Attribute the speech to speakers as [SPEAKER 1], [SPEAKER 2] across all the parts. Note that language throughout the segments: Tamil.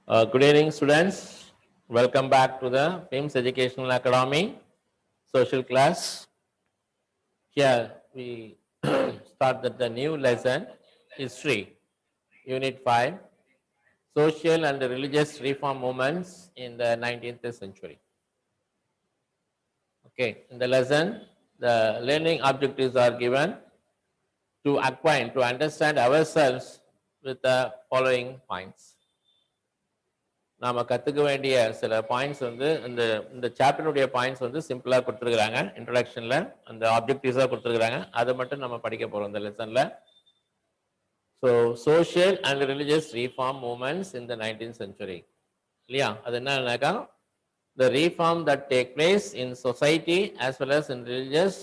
[SPEAKER 1] Good evening, students. Welcome back to the PIMS Educational Academy social class. Here we start the new lesson, History, Unit 5, Social and Religious Reform Movements in the 19th century. Okay, in the lesson, the learning objectives are given to acquaint, to understand ourselves with the following points. நாம் கற்றுக்க வேண்டிய சில பாயிண்ட்ஸ் வந்து இந்த இந்த சாப்டருடைய பாயிண்ட்ஸ் வந்து சிம்பிளாக கொடுத்துருக்குறாங்க. இன்ட்ரடக்ஷனில் அந்த ஆப்ஜெக்டிவ்ஸாக கொடுத்துருக்குறாங்க. அதை மட்டும் நம்ம படிக்க போகிறோம் இந்த லெசனில். So social and religious reform movements in the 19th century இல்லையா? அது என்னன்னாக்கா the reform that take place in society as well as in religious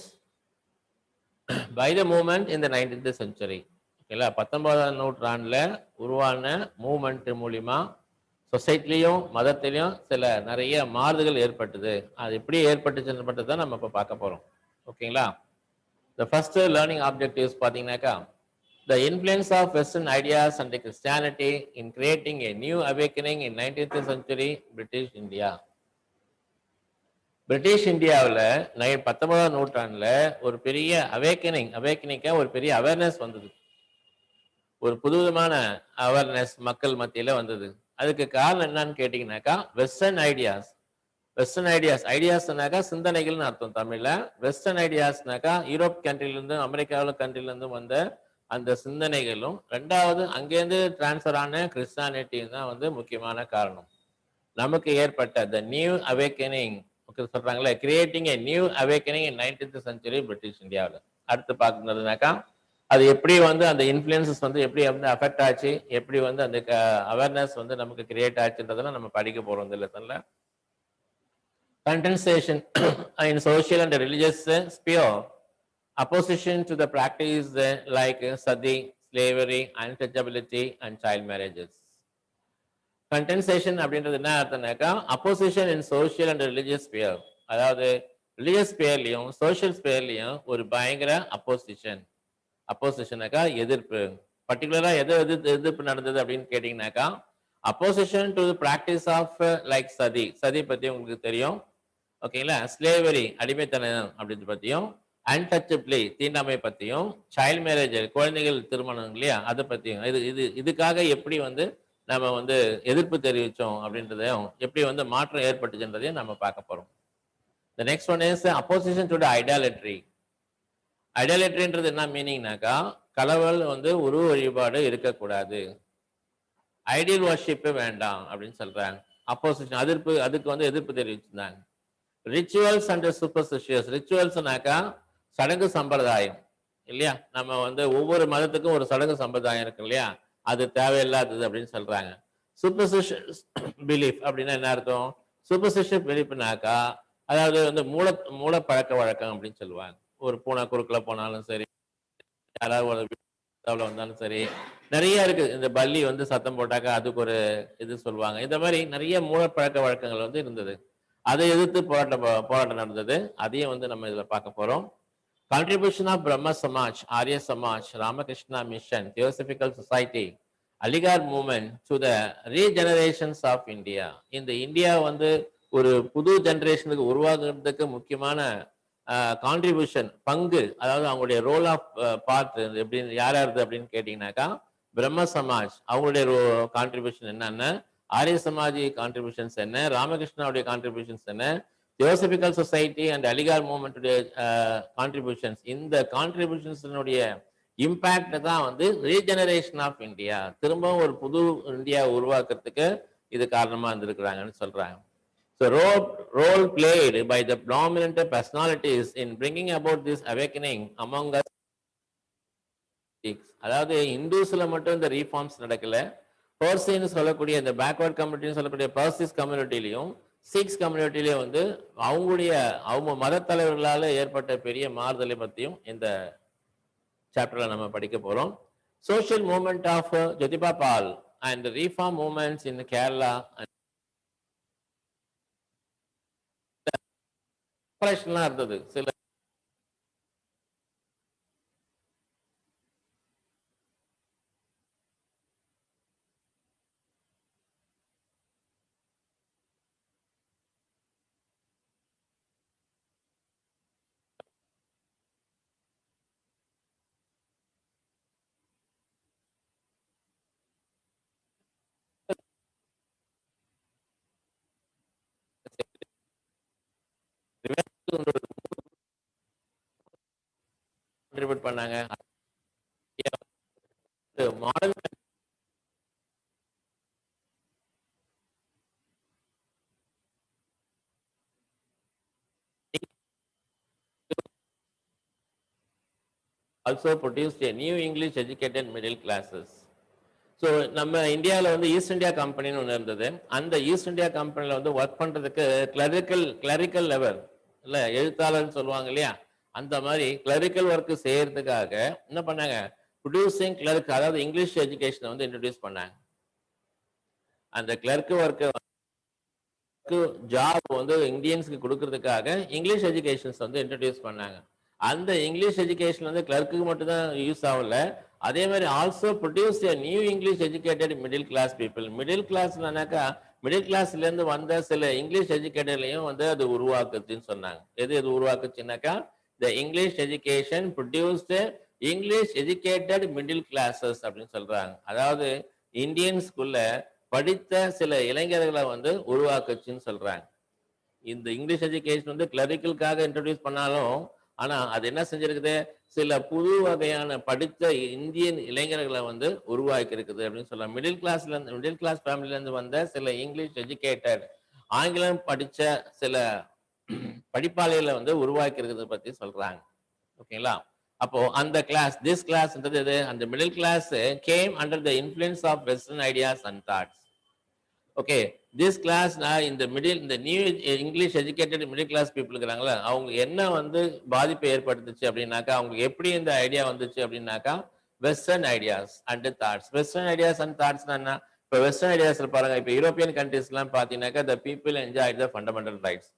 [SPEAKER 1] by the movement in the 19th century. ஓகேங்களா? 19ஆம் நூற்றாண்டில் உருவான மூமெண்ட் மூலிமா சொசைட்டிலையும் மதத்திலையும் சில நிறைய மாறுதல்கள் ஏற்பட்டது. அது எப்படி ஏற்பட்டுச்சுன்னு மட்டும் தான் நம்ம இப்போ பார்க்க போகிறோம். ஓகேங்களா? த ஃபர்ஸ்ட் லேர்னிங் ஆப்ஜெக்டிவ்ஸ் பார்த்தீங்கன்னாக்கா the influence of western ideas and Christianity in creating a new awakening in 19th century British India. British இந்தியாவில் 19ஆம் நூற்றாண்டில் ஒரு பெரிய அவேக்கனிங்காக ஒரு பெரிய அவேர்னஸ் வந்தது. ஒரு புதுவிதமான அவேர்னஸ் மக்கள் மத்தியில் வந்தது. அதுக்கு காரணம் என்னன்னு கேட்டீங்கன்னாக்கா வெஸ்டர்ன் ஐடியாஸ்னாக்கா சிந்தனைகள்னு அர்த்தம் தமிழ்ல. வெஸ்டர்ன் ஐடியாஸ்னாக்கா யூரோப் கண்ட்ரிலிருந்து அமெரிக்காவில் கண்ட்ரிலிருந்து வந்த அந்த சிந்தனைகளும், ரெண்டாவது அங்கேருந்து டிரான்ஸ்ஃபர் ஆன கிறிஸ்டானிட்டியும் தான் வந்து முக்கியமான காரணம். நமக்கு ஏற்பட்ட த நியூ அவேக்கனிங் சொல்றாங்களே, creating a new awakening in 19th century British இந்தியாவில். அடுத்து பார்க்கறதுனாக்கா அது எப்படி வந்து அந்த இன்ஃப்ளூயன்சஸ் வந்து எப்படி வந்து அஃபெக்ட் ஆச்சு, எப்படி வந்து அந்த அவேர்னஸ் வந்து நமக்கு கிரியேட் ஆச்சுன்றதெல்லாம் நம்ம படிக்க போறோம் இந்த லெசன்ல. Condensation in social and religious sphere, opposition to the practice like sati, slavery, untouchability and child marriages. Condensation அப்படின்றது என்ன அர்த்தம்னாக்கா opposition in social and religious sphere, அதாவது ரிலிஜியஸ் ஸ்பியர்லையும் சோஷியல் ஸ்பியர்லையும் ஒரு பயங்கர அப்போசிஷனாக்கா எதிர்ப்பு. பர்டிகுலரா எதிர்ப்பு நடந்தது அப்படின்னு கேட்டீங்கன்னாக்கா opposition to practice of like sati பத்தி உங்களுக்கு தெரியும். ஓகேங்களா? ஸ்லேவரி அடிமைத்தனம் அப்படின்னு பத்தியும், அன்டச்சபிளி தீண்டாமை பத்தியும், சைல்ட் மேரேஜ் குழந்தைகள் திருமணம் இல்லையா அதை பத்தியும், இதுக்காக எப்படி வந்து நம்ம வந்து எதிர்ப்பு தெரிவிச்சோம் அப்படின்றதையும், எப்படி வந்து மாற்றம் ஏற்பட்டுச்சுன்றதையும் நம்ம பார்க்க போறோம். The next one is opposition to the idolatry. ஐடாலிட்ரின்றது என்ன மீனிங்னாக்கா கடவுள் வந்து உருவ வழிபாடு இருக்கக்கூடாது, ஐடியல் வர்ஷிப் வேண்டாம் அப்படின்னு சொல்றாங்க. அப்போசிஷன் அதுக்கு வந்து எதிர்ப்பு தெரிவிச்சிருந்தாங்க. ரிச்சுவல்ஸ் அண்ட் சூப்பர்ஸ்டிஷியஸ், ரிச்சுவல்ஸ்னாக்கா சடங்கு சம்பிரதாயம் இல்லையா? நம்ம வந்து ஒவ்வொரு மதத்துக்கும் ஒரு சடங்கு சம்பிரதாயம் இருக்கு இல்லையா? அது தேவையில்லாதது அப்படின்னு சொல்றாங்க. சூப்பர்ஸ்டிஷியஸ் பிலீஃப் அப்படின்னா என்ன அர்த்தம்? சூப்பர்ஸ்டிஷியஸ் பிலீஃப்னாக்கா அதாவது வந்து மூல பழக்க வழக்கம் அப்படின்னு சொல்லுவாங்க. ஒரு பூனை குறுக்கில் போனாலும் சரி, யாராவது வந்தாலும் சரி, நிறைய இருக்கு. இந்த பல்லி வந்து சத்தம் போட்டாக்கா அதுக்கு ஒரு இது சொல்லுவாங்க. இந்த மாதிரி நிறைய மூலப்பழக்க வழக்கங்கள் வந்து இருந்தது. அதை எதிர்த்து போராட்டம் நடந்தது. அதையும் வந்து நம்ம இதுல பார்க்க போறோம். Contribution of Brahmo Samaj, Arya Samaj, Ramakrishna Mission, Theosophical Society, Aligarh movement to the regenerations of India. இந்த இந்தியா வந்து ஒரு புது ஜெனரேஷனுக்கு உருவாக்குறதுக்கு முக்கியமான கான்ட்ரிபியூஷன் பங்கு, அதாவது அவங்களுடைய ரோல் ஆஃப் பார்ட் எப்படின்னு யாராருது அப்படின்னு கேட்டீங்கன்னாக்கா பிரம்ம சமாஜ் அவங்களுடைய கான்ட்ரிபியூஷன் என்னன்னா, ஆரிய சமாஜி கான்ட்ரிபியூஷன்ஸ் என்ன, ராமகிருஷ்ணாவுடைய கான்ட்ரிபியூஷன்ஸ் என்ன, தியோசபிக்கல் சொசைட்டி அண்ட் அலிகார் மூவ்மெண்ட்டுடைய கான்ட்ரிபியூஷன்ஸ், இந்த கான்ட்ரிபியூஷன்ஸினுடைய இம்பேக்ட் தான் வந்து ரீஜெனரேஷன் ஆஃப் இந்தியா, திரும்பவும் ஒரு புது இந்தியா உருவாக்குறதுக்கு இது காரணமா இருந்திருக்கிறாங்கன்னு சொல்றாங்க. So role played by the prominent personalities in bringing about this awakening among us. அதாவது இந்துஸ்ல மட்டும் இந்த ரீஃபார்ம்ஸ் நடக்கல, பர்சின்னு சொல்லக்கூடிய இந்த பேக்வர்ட் கம்யூனிட்டின்னு சொல்லக்கூடிய பர்சிஸ் கம்யூனிட்டிலையும் சிக்ஸ் கம்யூனிட்டிலையும் வந்து அவங்க மத தலைவர்களால் ஏற்பட்ட பெரிய மாறுதலை பற்றியும் இந்த சாப்டர்ல நம்ம படிக்க போறோம். Social movement of Jyotiba Phule and reform movements in Kerala இருந்தது. சில கான்ட்ரிபியூட் பண்ணாங்க. Model also produced a new English educated middle classes. So நம்ம இந்தியாவில் வந்து ஈஸ்ட் இந்தியா கம்பெனின்னு ஒன்று இருந்தது. அந்த ஈஸ்ட் இந்தியா கம்பெனியில் வந்து ஒர்க் பண்ணுறதுக்கு கிளரிக்கல் லெவல் இல்லை எழுத்தாளர்னு சொல்லுவாங்க இல்லையா, அந்த மாதிரி கிளரிக்கல் ஒர்க்கு செய்யறதுக்காக என்ன பண்ணாங்க, ப்ரொடியூசிங் கிளர்க், அதாவது இங்கிலீஷ் எஜுகேஷனை வந்து இன்ட்ரடியூஸ் பண்ணாங்க. அந்த கிளர்க் ஒர்க்கு ஜாப் வந்து இந்தியன்ஸ்க்கு கொடுக்கறதுக்காக இங்கிலீஷ் எஜுகேஷன்ஸ் வந்து இன்ட்ரடியூஸ் பண்ணாங்க. அந்த இங்கிலீஷ் எஜுகேஷன் வந்து கிளர்க்கு மட்டும் தான் யூஸ் ஆகல, அதே மாதிரி also produce a new English educated middle class people. Middle கிளாஸ்னாக்கா மிடில் கிளாஸ்ல இருந்து வந்த சில இங்கிலீஷ் எஜுகேட்டர்லையும் வந்து அது உருவாக்குச்சுன்னு சொன்னாங்க. எது உருவாக்குச்சுன்னாக்கா, the English education produced English educated middle classes அப்படின்னு சொல்றாங்க. அதாவது இந்தியன்ஸ்குள்ள படித்த சில இளைஞர்களை வந்து உருவாக்குச்சுன்னு சொல்றாங்க. இந்த இங்கிலீஷ் எஜுகேஷன் வந்து கிளரிக்கலுக்காக இன்ட்ரடியூஸ் பண்ணாலும், ஆனா அது என்ன செஞ்சிருக்குது, சில புது வகையான படித்த இந்தியன் இளைஞர்களை வந்து உருவாக்கி இருக்குது அப்படின்னு சொல்லலாம். மிடில் கிளாஸ் ஃபேமிலில இருந்து வந்த சில இங்கிலீஷ் எஜுகேட்டட் ஆங்கிலம் படிச்ச சில படிப்பாளிகளை வந்து உருவாக்கி இருக்கிறத பத்தி சொல்றாங்க. ஓகேங்களா? அப்போ அந்த திஸ் கிளாஸ்ன்றது அந்த middle class came under the influence of western ideas and thoughts. Okay, this class இந்த new English educated middle class people இருக்கிறாங்களா, அவங்க என்ன வந்து பாதிப்பை ஏற்படுத்துச்சு அப்படின்னாக்கா, அவங்களுக்கு எப்படி இந்த ஐடியா வந்துச்சு அப்படின்னாக்கா, western ideas and thoughts. Western ideas and thoughts என்ன? இப்போ வெஸ்டர்ன் ஐடியாஸ்ல பாருங்க, இப்போ யூரோப்பியன் கண்ட்ரீஸ்லாம் பார்த்தீங்கன்னாக்கா, the people enjoy the fundamental rights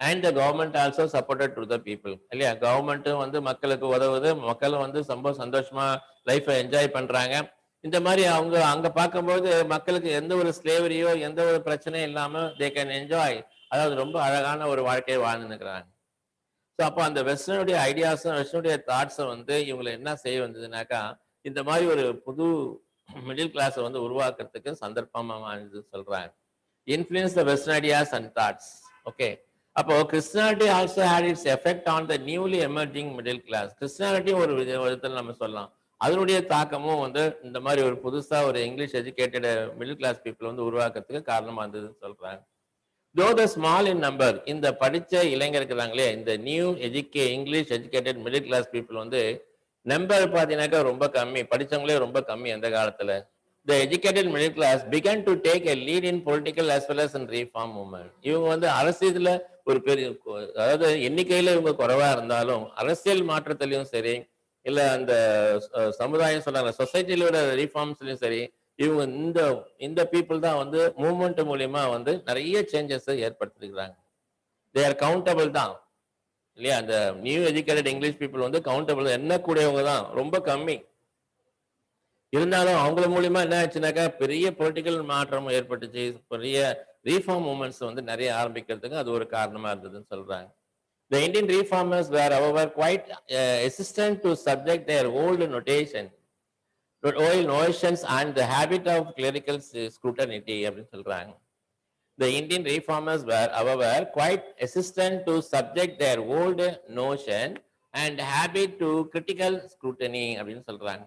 [SPEAKER 1] and the government also supported to the people இல்லையா. கவர்மெண்ட்டும் வந்து மக்களுக்கு உதவுது, மக்களும் வந்து ரொம்ப சந்தோஷமா லைஃபை என்ஜாய் பண்றாங்க. இந்த மாதிரி அவங்க அங்க பார்க்கும்போது மக்களுக்கு எந்த ஒரு ஸ்லேவரியோ எந்த ஒரு பிரச்சனையும் இல்லாம தே கேன் என்ஜாய், அதாவது ரொம்ப அழகான ஒரு வாழ்க்கையை வாழ்ந்துருக்கிறாங்க. ஸோ அப்போ அந்த வெஸ்டர்னுடைய ஐடியாஸும் வெஸ்டர்னுடைய தாட்ஸும் வந்து இவங்களை என்ன செய்ய வந்ததுனாக்கா, இந்த மாதிரி ஒரு புது மிடில் கிளாஸை வந்து உருவாக்குறதுக்கு சந்தர்ப்பமா சொல்றாங்க. Influence the western ideas and thoughts. Okay, அப்போ Christianity also had its effect on the newly emerging middle class. Christianity ஒரு விதத்தில் நம்ம சொல்லலாம், அதனுடைய தாக்கமும் வந்து இந்த மாதிரி ஒரு புதுசா ஒரு English educated middle class people வந்து உருவாக்குறதுக்கு காரணமா இருந்ததுன்னு சொல்றாங்க. தோ த ஸ்மால் இன் நம்பர், இந்த படிச்ச இளைஞர் இருக்கிறாங்களே, இந்த new English educated middle class people வந்து நம்பர் பார்த்தீங்கன்னாக்கா ரொம்ப கம்மி, படிச்சவங்களே ரொம்ப கம்மி அந்த காலத்துல. The educated middle class began to take a lead in political as well as in reform movement. இவங்க வந்து அரசியல்ல ஒரு பெரிய, அதாவது எண்ணிக்கையில இவங்க குறைவா இருந்தாலும் அரசியல் மாற்றத்திலையும் சரி, இல்ல அந்த சமுதாயம் சொல்றாங்க சொசைட்டிலோட ரீஃபார்ம்ஸ்லயும் சரி, இவங்க இந்த இந்த பீப்புள் தான் வந்து மூவ்மெண்ட் மூலியமா வந்து நிறைய சேஞ்சஸ் ஏற்படுத்திருக்கிறாங்க. தே ஆர் கவுண்டபிள் தான் இல்லையா. அந்த நியூ எஜுகேட்டட் இங்கிலீஷ் பீப்புள் வந்து கவுண்டபிள், எண்ணக்கூடியவங்க தான், ரொம்ப கம்மி. இருந்தாலும் அவங்கள மூலியமா என்ன ஆச்சுனாக்கா பெரிய பொலிட்டிக்கல் மாற்றம் ஏற்பட்டுச்சு, பெரிய ரீஃபார்ம் மூவ்மெண்ட்ஸ் வந்து நிறைய ஆரம்பிக்கிறதுக்கு அது ஒரு காரணமா இருந்ததுன்னு சொல்றாங்க. The Indian reformers were however quite resistant to subject their old notions and the habit of clerical scrutiny அப்படின்னு சொல்றாங்க. The Indian reformers were however quite resistant to subject their old notion and habit to critical scrutiny அப்படின்னு சொல்றாங்க.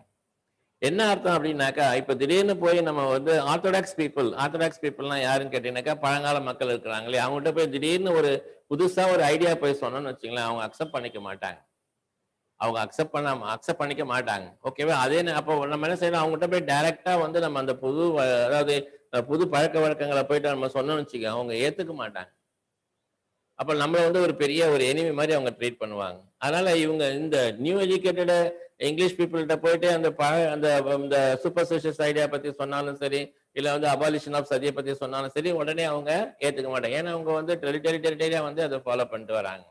[SPEAKER 1] என்ன அர்த்தம் அப்படின்னாக்கா, இப்ப திடீர்னு போய் நம்ம வந்து ஆர்த்தடாக்ஸ் பீப்புள்லாம் யாருன்னு கேட்டீங்கன்னாக்கா, பழங்கால மக்கள் இருக்கிறாங்களே, அவங்ககிட்ட போய் திடீர்னு ஒரு புதுசா ஒரு ஐடியா போய் சொன்னோம்னு வச்சுங்களேன், அவங்க அக்செப்ட் பண்ணிக்க மாட்டாங்க. அக்செப்ட் பண்ணிக்க மாட்டாங்க. ஓகேவா? அதே அப்போ நம்ம என்ன செய்யணும், அவங்ககிட்ட போய் டைரக்டா வந்து நம்ம அந்த அதாவது புது பழக்க வழக்கங்களை போயிட்டு நம்ம சொன்னோம்னு வச்சுக்க, அவங்க ஏத்துக்க மாட்டாங்க. அப்ப நம்மள வந்து ஒரு பெரிய ஒரு எனிமி மாதிரி அவங்க ட்ரீட் பண்ணுவாங்க. அதனால இவங்க இந்த நியூ எஜுகேட்டட் இங்கிலீஷ் பீப்புள்கிட்ட போயிட்டு அந்த சூப்பர்ஸ்டிஷியஸ் ஐடியா பத்தி சொன்னாலும் சரி, இல்ல வந்து அபாலிஷன் ஆஃப் சதியை பத்தி சொன்னாலும் சரி, உடனே அவங்க ஏத்துக்க மாட்டாங்க. ஏன்னா அவங்க வந்து டெரிட்டரியா வந்து அதை ஃபாலோ பண்ணிட்டு வராங்க.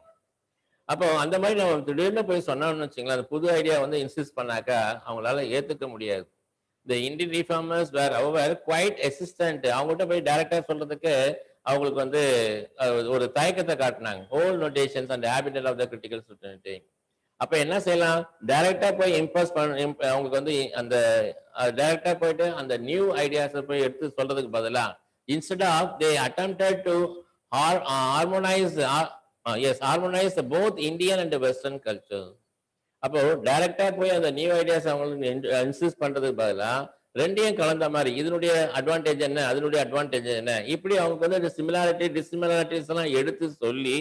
[SPEAKER 1] அப்போ அந்த மாதிரி நம்ம திடீர்னு போய் சொன்னோம்னு வச்சுங்களேன், அந்த புது ஐடியா வந்து இன்சிஸ்ட் பண்ணாக்கா அவங்களால ஏத்துக்க முடியாது. இந்த இந்தியன் ரிஃபார்மர்ஸ் வேர் அவர் குவைட் ரெசிஸ்டன்ட், அவங்ககிட்ட போய் டைரக்டா சொல்றதுக்கு அவங்களுக்கு வந்து ஒரு தயக்கத்தை காட்டினாங்க. Old notations and habitual of the critical student. அப்ப என்ன செய்யலாம், டைரக்டா போய் அவங்களுக்கு வந்து அந்த டைரக்டா போயிட்டு அந்த நியூ ஐடியாஸ் போய் எடுத்து சொல்றதுக்கு பதிலா, instead of they attempted to harmonize Yes, harmonize both Indian and Western culture. அப்போ டைரக்டா போய் அந்த நியூ ஐடியாஸ் அவங்களுக்கு இன்சிஸ்ட் பண்றதுக்கு பதிலா ரெண்டையும் கலந்த மாதிரி இதனுடைய அட்வான்டேஜ் என்ன அதனுடைய அட்வான்டேஜ் என்ன இப்படி அவங்க வந்து சிமிலாரிட்டி டிஸ்சிமிலாரிட்டிஸ் எல்லாம் எடுத்து சொல்லி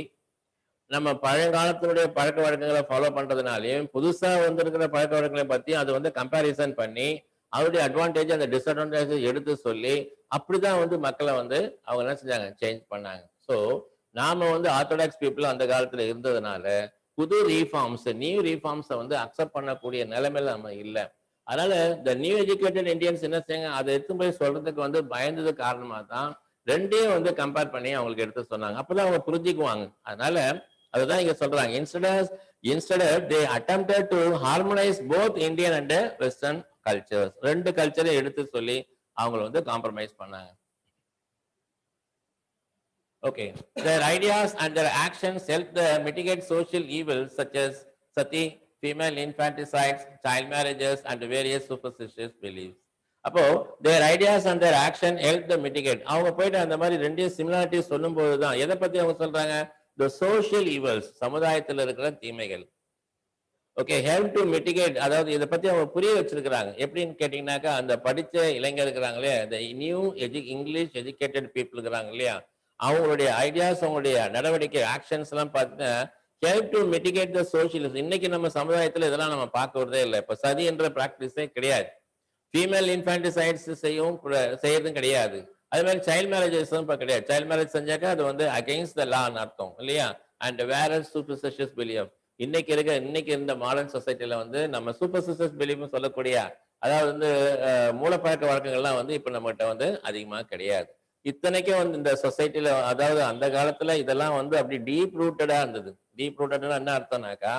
[SPEAKER 1] நம்ம பழங்காலத்தினுடைய பழக்க வழக்கங்களை ஃபாலோ பண்றதுனாலையும் புதுசா வந்திருக்கிற பழக்க வழக்கங்களை பத்தி அது வந்து கம்பேரிசன் பண்ணி அவருடைய அட்வான்டேஜ் அந்த டிஸ்அட்வான்டேஜ் எடுத்து சொல்லி அப்படிதான் வந்து மக்களை வந்து அவங்க என்ன செஞ்சாங்க சேஞ்ச் பண்ணாங்க. ஸோ நாம வந்து ஆர்த்தடாக்ஸ் பீப்புள் அந்த காலத்துல இருந்ததுனால புது ரீஃபார்ம்ஸ் நியூ ரீஃபார்ம்ஸை வந்து அக்செப்ட் பண்ணக்கூடிய நிலைமையில நம்ம இல்லை. அதனால இந்த நியூ எஜுகேட்டட் இந்தியன்ஸ் என்ன செய்யுங்க அதை எடுத்து போய் சொல்றதுக்கு வந்து பயந்தது காரணமா தான் ரெண்டையும் வந்து கம்பேர் பண்ணி அவங்களுக்கு எடுத்து சொன்னாங்க. அப்பதான் அவங்க புரிஞ்சுக்குவாங்க. அதனால அதுதான் இங்க சொல்றாங்க. instead they attempted to harmonize both Indian and Western cultures. ரெண்டு கல்ச்சரை எடுத்து சொல்லி அவங்களை வந்து காம்ப்ரமைஸ் பண்ணாங்க. Okay, their ideas and their actions help the mitigate social evils such as sati, female infanticides, child marriages, and various superstitious beliefs. அப்போ their ideas and their action help the mitigate. அவங்க போயிட்டு அந்த மாதிரி ரெண்டையும் சிமிலாரிட்டி சொல்லும் போதுதான் எதை பத்தி அவங்க சொல்றாங்க, the social evils, சமுதாயத்தில் இருக்கிற தீமைகள். ஓகே, ஹெல்ப் டு மிட்டிகேட், அதாவது இதை பத்தி அவங்க புரிய வச்சிருக்கிறாங்க. எப்படின்னு கேட்டீங்கன்னாக்கா அந்த படிச்ச இளைஞர் இருக்கிறாங்களே, இந்த நியூ இங்கிலீஷ் எஜுகேட்டட் பீப்புள் இருக்கிறாங்க இல்லையா, அவங்களுடைய ஐடியாஸ் அவங்களுடைய நடவடிக்கை ஆக்ஷன்ஸ் எல்லாம் பார்த்தீங்கன்னா help to mitigate the socialism. இன்னைக்கு நம்ம சமுதாயத்தில் இதெல்லாம் நம்ம பார்க்கறதே இல்லை. இப்போ சதி என்ற பிராக்டிஸே கிடையாது. ஃபீமேல் இன்ஃபான்டிசைட்ஸ் செய்யறதும் கிடையாது. அதே மாதிரி சைல்ட் மேரேஜஸும் இப்போ கிடையாது. சைல்ட் மேரேஜ் செஞ்சாக்கா அது வந்து அகெயின்ஸ்ட் த லான்னு அர்த்தம் இல்லையா. அண்ட் வேர் சூப்பர்ஸ்டிஷியஸ் பிலீஃப், இன்னைக்கு இந்த மாடர்ன் சொசைட்டில வந்து நம்ம சூப்பர்ஸ்டிஷியஸ் பிலீஃப்னு சொல்லக்கூடிய அதாவது வந்து மூலப்பழக்க வழக்கங்கள்லாம் வந்து இப்போ நம்மகிட்ட வந்து அதிகமாக கிடையாது. இத்தனைக்கும் வந்து இந்த சொசைட்டில அதாவது அந்த காலத்துல இதெல்லாம் வந்து அப்படி டீப் ரூட்டடா இருந்தது. டீப் ரூட்டட்னா என்ன அர்த்தம்னாக்கா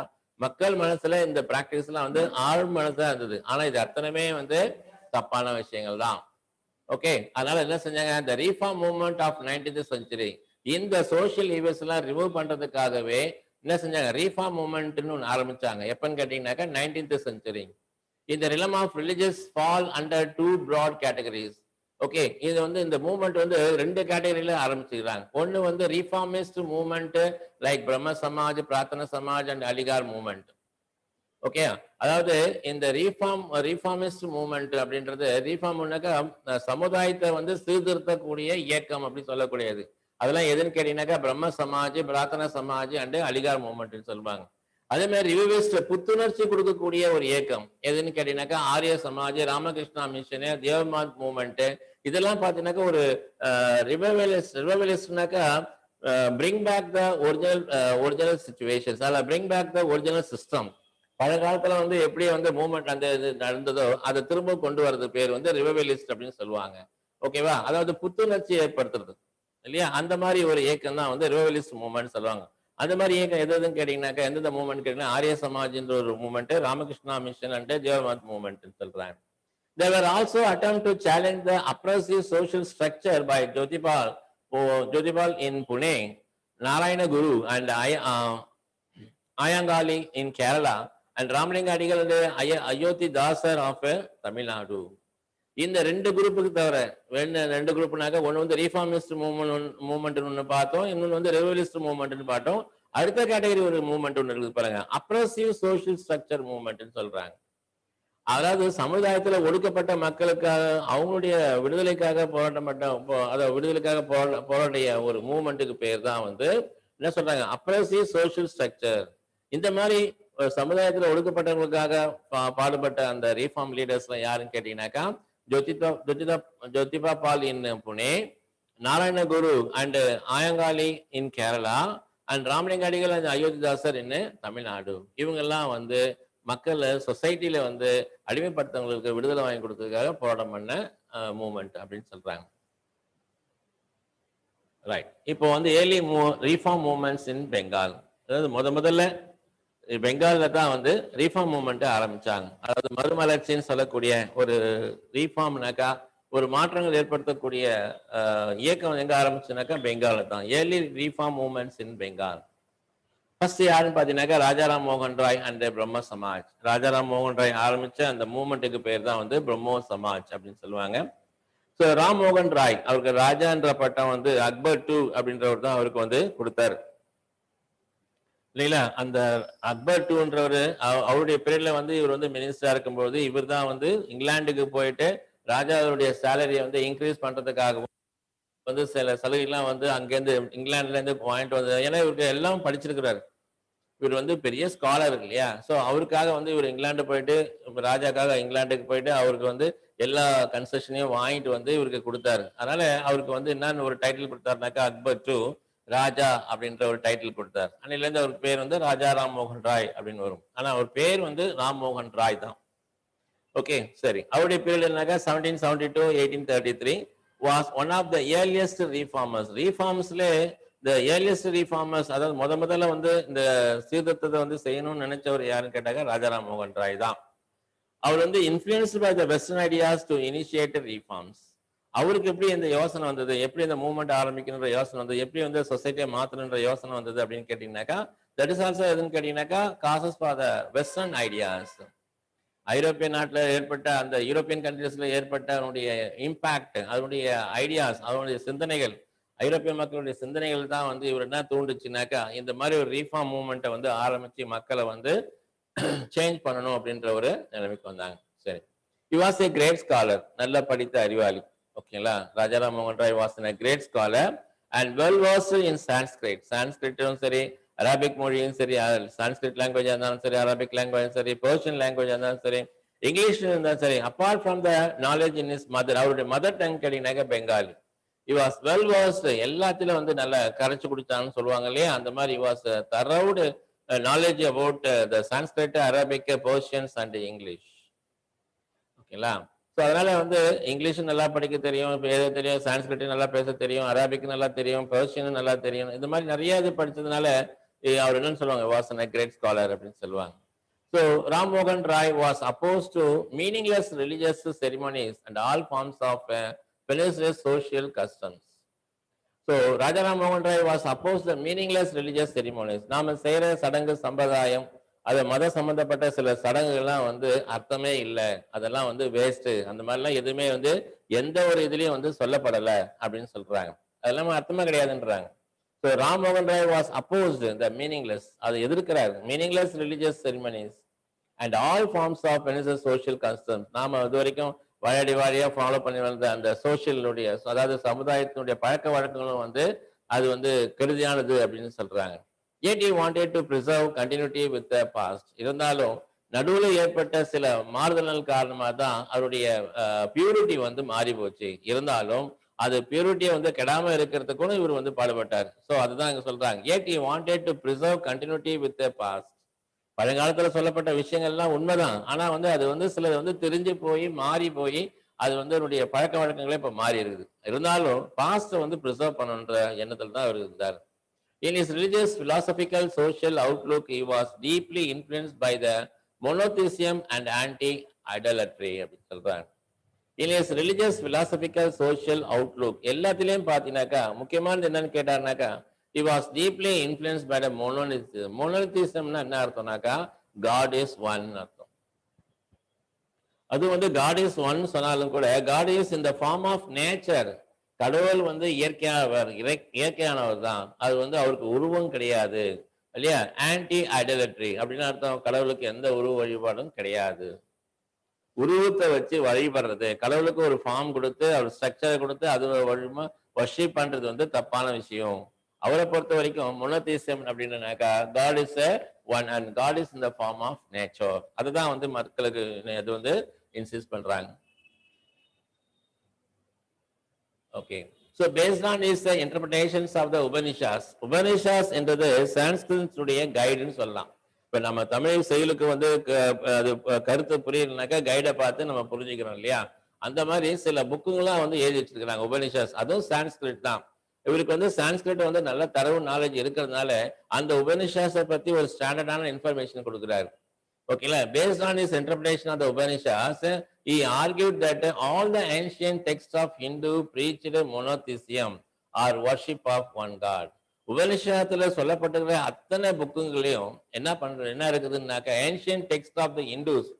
[SPEAKER 1] மக்கள் மனசுல இந்த பிராக்டிஸ் எல்லாம் வந்து ஆழ் மனசா இருந்தது. ஆனா இது அத்தனையுமே வந்து தப்பான விஷயங்கள் தான். ஓகே, அதனால என்ன செஞ்சாங்க, இந்த reform movement of 19th century இந்த சோசியல் ஈவெண்ட்ஸ் எல்லாம் ரிமூவ் பண்றதுக்காகவே என்ன செஞ்சாங்க, ரீஃபார்ம் மூவ்மெண்ட்னு ஒன்று ஆரம்பிச்சாங்க. எப்பன்னு கேட்டீங்கன்னாக்கா 19th century. இந்த realm of religious fall under two broad categories. Okay, இது வந்து இந்த மூவ்மெண்ட் வந்து ரெண்டு கேட்டகரியில ஆரம்பிச்சுக்கிறாங்க. ஒன்னு வந்து ரீஃபார்மிஸ்ட் movement like Brahmo Samaj, Prarthana Samaj and Aligarh movement. Okay, அதாவது இந்த ரீஃபார்மிஸ்ட் மூவ்மெண்ட் அப்படின்றது ரீஃபார்ம்னாக்கா சமுதாயத்தை வந்து சீர்திருத்தக்கூடிய இயக்கம் அப்படி சொல்லக்கூடியது. அதெல்லாம் எதுன்னு கேட்டீங்கன்னாக்கா பிரம்ம சமாஜ், பிரார்த்தன சமாஜ் அண்ட் அலிகார் மூவ்மெண்ட் சொல்லுவாங்க. அதே மாதிரி ரிவிவிஸ்ட் புத்துணர்ச்சி கொடுக்கக்கூடிய ஒரு இயக்கம் எதுன்னு கேட்டீங்கன்னாக்கா ஆரிய சமாஜ், ராமகிருஷ்ணா மிஷன், தேவமாத் மூவ்மெண்ட். இதெல்லாம் பார்த்தீங்கன்னாக்கா ஒரு ரிவைவலிஸ்ட்னாக்கா bring back the original situations, அதில் bring back the original system. பழைய காலத்துல வந்து எப்படி வந்து மூவ்மெண்ட் அந்த இது நடந்ததோ அதை திரும்ப கொண்டு வர்றது பேர் வந்து ரிவைவலிஸ்ட் அப்படின்னு சொல்லுவாங்க. ஓகேவா, அதாவது புத்துணர்ச்சி ஏற்படுத்துறது இல்லையா, அந்த மாதிரி ஒரு இயக்கம் தான் வந்து ரிவைவலிஸ்ட் மூவ்மெண்ட் சொல்லுவாங்க. அந்த மாதிரி இயக்கம் எதுன்னு கேட்டீங்கன்னாக்கா எந்தெந்த மூவ்மெண்ட் கேட்டீங்கன்னா ஆரிய சமாஜ்ன்ற ஒரு movement, Ramakrishna Mission and Deoband movement சொல்றாங்க. They were also attempt to challenge the oppressive social structure by Jyotipal in Pune, Narayana Guru and Ayangali in Kerala, and Ramlinga Adigal and Ayodhi Dasar of Tamil Nadu. இந்த ரெண்டு குரூப்புக்கு தவிர ரெண்டு குரூப்னாக்க ஒன்று வந்து ரீஃபார்மிஸ்ட் மூவ்மெண்ட் ஒன்று பார்த்தோம், இன்னொன்று வந்து ரெவல்யூஷனிஸ்ட் மூவ்மெண்ட்னு பார்த்தோம். அடுத்த கேட்டகரி ஒரு மூவ்மெண்ட் ஒன்று இருக்குது பாருங்க, அப்ரசிவ் சோசியல் ஸ்ட்ரக்சர் மூவ்மெண்ட்னு சொல்றாங்க. அதாவது சமுதாயத்துல ஒடுக்கப்பட்ட மக்களுக்காக அவங்களுடைய விடுதலைக்காக விடுதலைக்காக போராடிய ஒரு மூவ்மெண்ட்டுக்கு பேர் தான் வந்து என்ன சொல்றாங்க, அப்ரசிவ் சோசியல் ஸ்ட்ரக்சர். இந்த மாதிரி சமுதாயத்துல ஒடுக்கப்பட்டவங்களுக்காக பாடுபட்ட அந்த ரீஃபார்ம் லீடர்ஸ் யாருன்னு கேட்டீங்கன்னாக்கா Jyotiba Phule in Pune, Narayana Guru and Ayyankali in Kerala, and Ramalinga Adigal and Iyothee Thass இன் தமிழ்நாடு. இவங்கெல்லாம் வந்து மக்கள் சொசைட்டில வந்து அடிமைப்படுத்தவங்களுக்கு விடுதலை வாங்கி கொடுத்ததுக்காக போராட்டம் பண்ண மூவ்மெண்ட் அப்படின்னு சொல்றாங்க. ரைட், இப்போ வந்து ஏர்லி ரீஃபார்ம் மூவ்மெண்ட்ஸ் இன் பெங்கால். அதாவது முதல்ல பெங்கால்ல தான் வந்து ரீஃபார்ம் மூவ்மெண்ட் ஆரம்பிச்சாங்க. அதாவது மறுமலர்ச்சின்னு சொல்லக்கூடிய ஒரு ரீஃபார்ம்னாக்கா ஒரு மாற்றங்கள் ஏற்படுத்தக்கூடிய இயக்கம் எங்க ஆரம்பிச்சுனாக்கா பெங்கால்ல தான். ஏர்லி ரீஃபார்ம் மூவ்மெண்ட்ஸ் இன் பெங்கால். ஃபர்ஸ்ட் யாருன்னு பாத்தீங்கன்னாக்கா ராஜாராம் மோகன் ராய் அண்ட் பிரம்ம சமாஜ். ராஜாராம் மோகன் ராய் ஆரம்பிச்ச அந்த மூவ்மெண்ட்டுக்கு பேர் தான் வந்து பிரம்மோ சமாஜ் அப்படின்னு சொல்லுவாங்க. ஸோ ராம் மோகன் ராய் அவருக்கு ராஜான்ற பட்டம் வந்து அக்பர் டூ அப்படின்றவர் தான் அவருக்கு வந்து கொடுத்தாரு. இல்லைங்களா? அந்த அக்பர் டூன்றவரு அவருடைய பீரியட்ல வந்து இவர் வந்து மினிஸ்டரா இருக்கும்போது இவர் தான் வந்து இங்கிலாந்துக்கு போயிட்டு ராஜாவுடைய சேலரியை வந்து இன்க்ரீஸ் பண்றதுக்காகவும் வந்து சில சலுகைலாம் வந்து அங்கேருந்து இங்கிலாந்துல இருந்து வாங்கிட்டு வந்து, ஏன்னா இவருக்கு எல்லாம் படிச்சிருக்கிறாரு. இவர் வந்து பெரிய ஸ்காலர் இல்லையா? ஸோ அவருக்காக வந்து இவர் இங்கிலாந்து போயிட்டு ராஜாக்காக இங்கிலாந்துக்கு போயிட்டு அவருக்கு வந்து எல்லா கன்செஷனையும் வாங்கிட்டு வந்து இவருக்கு கொடுத்தாரு. அதனால அவருக்கு வந்து என்னன்னு ஒரு டைட்டில் கொடுத்தாருனாக்கா அக்பர் டூ ராஜா அப்படின்ற ஒரு டைட்டில் கொடுத்தார். அன்னையிலேருந்து அவருக்கு பேர் வந்து ராஜா ராம் மோகன் ராய் அப்படின்னு வரும். ஆனா அவர் பேர் வந்து ராம் மோகன் ராய் தான். ஓகே, சரி. அவருடைய பீரியட் என்னக்கா 1772 1833 was one of the earliest reformers. ரீஃபார்ம்ஸ்ல த ஏர்லியஸ்ட் ரீஃபார்மர்ஸ், அதாவது முதல்ல வந்து இந்த சீர்திருத்தத்தை வந்து செய்யணும்னு நினைச்சவர் யாருன்னு கேட்டாக்க ராஜாராம் மோகன் ராய் தான். அவர் வந்து influenced by the western ideas to initiate reforms. அவருக்கு எப்படி இந்த யோசனை வந்தது, எப்படி இந்த மூவ்மெண்ட் ஆரம்பிக்கணுன்ற யோசனை வந்தது, எப்படி வந்து சொசைட்டியை மாற்றணுன்ற யோசனை வந்தது அப்படின்னு கேட்டீங்கன்னாக்கா, தட் இஸ் ஆல்சோ எதுன்னு கேட்டீங்கன்னாக்கா causes for the western ideas. ஐரோப்பிய நாட்டில் ஏற்பட்ட அந்த யூரோப்பியன் கண்ட்ரீஸ்ல ஏற்பட்ட அதனுடைய இம்பாக்ட், அதனுடைய ஐடியாஸ், அதனுடைய சிந்தனைகள், ஐரோப்பிய மக்களுடைய சிந்தனைகள் தான் வந்து இவர் என்ன தூண்டுச்சுனாக்கா இந்த மாதிரி ஒரு ரீஃபார்ம் மூவ்மெண்ட்டை வந்து ஆரம்பிச்சு மக்களை வந்து சேஞ்ச் பண்ணணும் அப்படின்ற ஒரு நிலைமைக்கு வந்தாங்க. சரி. he was a great scholar, நல்ல படித்த அறிவாளி. ஓகேங்களா? ராஜாராம் மோகன் Rai was a great scholar and well versed in Sanskrit. சான்ஸ்கிரிட்டும் சரி, அரபிக் மொழியும் சரி, சான்ஸ்கிரிட் லாங்குவேஜ் இருந்தாலும் சரி, அரபிக் லாங்குவேஜ் சரி, பெர்ஷியன் லாங்குவேஜ் இருந்தாலும் சரி, இங்கிலீஷ் இருந்தாலும் சரி, apart from the knowledge in his mother, அவருடைய மதர் டங் கேட்டீங்கன்னாக்க Bengali. he was well versed, எல்லாத்திலும் வந்து நல்ல கரைச்சு குடிச்சான்னு சொல்லுவாங்க இல்லையா, அந்த மாதிரி he was thoroughly knowledge about the Sanskrit, Arabic, Persians and English. ஓகேங்களா? ஸோ அதனால வந்து இங்கிலீஷும் நல்லா படிக்க தெரியும், பேச தெரியும், சான்ஸ்கிரிட்டும் நல்லா பேச தெரியும், அரபிக் நல்லா தெரியும், பெர்ஷியனும் நல்லா தெரியும். இந்த மாதிரி நிறைய இது படிச்சதுனால அவர் என்னன்னு சொல்லுவாங்க, வாஸ் அ கிரேட் ஸ்காலர் அப்படின்னு சொல்லுவாங்க. ஸோ ராம் மோகன் Roy was opposed to meaningless religious ceremonies and all forms of pernicious social customs. So Rajaram மோகன் Roy was opposed the meaningless religious ceremonies. நாம செய்யற சடங்கு சம்பிரதாயம், அது மத சம்பந்தப்பட்ட சில சடங்குகள்லாம் வந்து அர்த்தமே இல்லை, அதெல்லாம் வந்து வேஸ்ட், அந்த மாதிரிலாம் எதுவுமே வந்து எந்த ஒரு இதுலயும் வந்து சொல்லப்படலை அப்படின்னு சொல்றாங்க. அதெல்லாம் அர்த்தமே கிடையாதுன்றாங்க. ஸோ ராம் மோகன் Roy was opposed the meaningless, அதை எதிர்க்கிறார், meaningless religious ceremonies and all forms of social customs. நாம இது வரைக்கும் வாழடி வாழியா ஃபாலோ பண்ணி வந்த அந்த சோசியலுடைய, அதாவது சமுதாயத்தினுடைய பழக்க வழக்கங்களும் வந்து அது வந்து கெடுதியானது அப்படின்னு சொல்றாங்க. yet he wanted to preserve continuity with the past. இருந்தாலும் நடுவில் ஏற்பட்ட சில மாறுதல்கள் காரணமாக தான் அவருடைய பியூரிட்டி வந்து மாறி போச்சு. இருந்தாலும் அது பியூரிட்டியை வந்து கெடாம இருக்கிறதுக்கும் இவர் வந்து பாடுபட்டார். ஸோ அதுதான் இங்க சொல்றாங்க, yet he wanted to preserve continuity with the past. பழங்காலத்துல சொல்லப்பட்ட விஷயங்கள்லாம் உண்மைதான், ஆனா வந்து அது வந்து சிலது வந்து தெரிஞ்சு போய் மாறி போய் அது வந்து அவருடைய பழக்க வழக்கங்களே இப்ப மாறி இருக்குது. இருந்தாலும் பாஸ்ட வந்து ப்ரிசர்வ் பண்ணணுன்ற எண்ணத்துல தான் அவர் இருந்தார். In his religious, philosophical, social outlook, he was deeply influenced by the monotheism and anti-idolatry அப்படின்னு சொல்றாங்க. In his religious, philosophical, social outlook, எல்லாத்திலையும் பார்த்தீங்கன்னாக்கா முக்கியமானது என்னன்னு கேட்டாருனாக்கா, he was deeply influenced by the monotheism. monotheismனா என்ன அர்த்தம்னாக்கா God is one அர்த்தம். அது வந்து God is one சொன்னாலும் கூட God is in the form of nature. கடவுள் வந்து இயற்கையானவர் தான், அது வந்து அவருக்கு உருவம் கிடையாது இல்லையா. ஆன்டி ஐடலட்ரி அப்படின்னு அர்த்தம், கடவுளுக்கு எந்த உருவ வழிபாடும் கிடையாது. உருவத்தை வச்சு வழிபடுறது, கடவுளுக்கு ஒரு ஃபார்ம் கொடுத்து அவர் ஸ்ட்ரக்சரை கொடுத்து அது வழிமா வர்ஷிப் பண்றது வந்து தப்பான விஷயம். அவரை பொறுத்த வரைக்கும் மோனோதீசம் அப்படின்னாக்கா God is one and God is in the form of nature. அதுதான் வந்து மக்களுக்கு அது வந்து இன்சிஸ்ட் பண்றாங்க. Okay, so based on his interpretations of the Upanishads. Upanishads என்றது சான்ஸ்கிரிட்டுடைய கைடுன்னு சொல்லலாம். இப்ப நம்ம தமிழ் செயலுக்கு வந்து அது கருத்து புரியலனாக்கா கைடை பார்த்து நம்ம புரிஞ்சுக்கிறோம் இல்லையா. அந்த மாதிரி சில புக்குங்கெல்லாம் வந்து எழுதி வச்சிருக்கிறாங்க உபனிஷாஸ், அதுவும் சான்ஸ்கிரிட் தான். இவருக்கு வந்து சான்ஸ்கிரிட் வந்து நல்ல தரவு நாலேஜ் இருக்கிறதுனால அந்த உபனிஷாஸை பத்தி ஒரு ஸ்டாண்டர்டான இன்ஃபர்மேஷன் கொடுக்குறாரு. ஓகேங்களா. based on his interpretation of the Upanishads, he argued that all the ancient texts of Hindu preached monotheism or worship of one God. உபனிஷத்துல சொல்லப்பட்டிருக்கிற அத்தனை புக்குங்களையும் என்ன இருக்குதுன்னாக்கா ancient text of the Hindus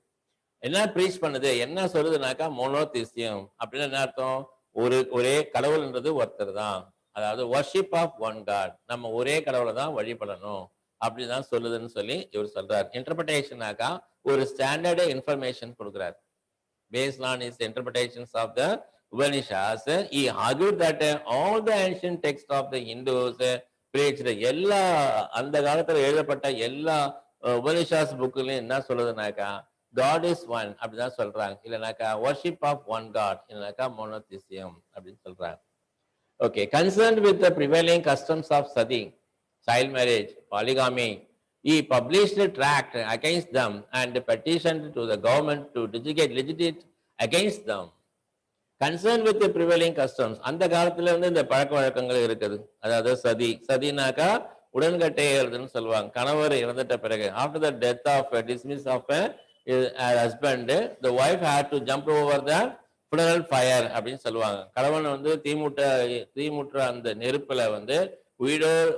[SPEAKER 1] என்ன ப்ரீச் பண்ணுது, என்ன சொல்லுதுனாக்கா மோனோதிசியம் அப்படின்னு என்ன அர்த்தம், ஒரே கடவுள்ன்றது ஒருத்தர் தான், அதாவது வர்ஷிப் ஆஃப் ஒன் காட், நம்ம ஒரே கடவுளை தான் வழிபடணும் அப்படிதான் சொல்லுதுன்னு சொல்லி இவர் சொல்றார். இன்டர்பிரேஷனாக்கா ஒரு ஸ்டாண்டர்டு இன்ஃபர்மேஷன் கொடுக்குறார். Based on his interpretations of the Upanishads, he argued that all the ancient texts of the Hindus preached எல்லா அந்த காலத்துல எழுதப்பட்ட எல்லா உபனிஷாஸ் புக்லயும் என்ன சொல்லுதுனாக்கா காட் இஸ் ஒன் அப்படிதான் சொல்றாங்க. இல்லைனாக்கா வர்ஷிப் ஆஃப் ஒன் காட், இல்லைனாக்கா மோனோதிசியம் அப்படின்னு சொல்றாங்க. Okay, concerned with the prevailing customs of sati, child marriage, polygamy, he published a tract against them and petitioned to the government to legislate against them. Concerned with the prevailing customs, அந்த காலத்துல இருந்து இந்த பழக்க வழக்கங்கள் இருக்குது. அதாவது சதி, சதினாக்கா உடன்கட்டை ஏறுதுன்னு சொல்லுவாங்க. கணவர் இறந்துட்ட பிறகு, after the death of dismiss of a husband, the wife had to jump over the funeral fire அப்படின்னு சொல்லுவாங்க. கணவன் வந்து தீமுற்ற அந்த நெருப்புல வந்து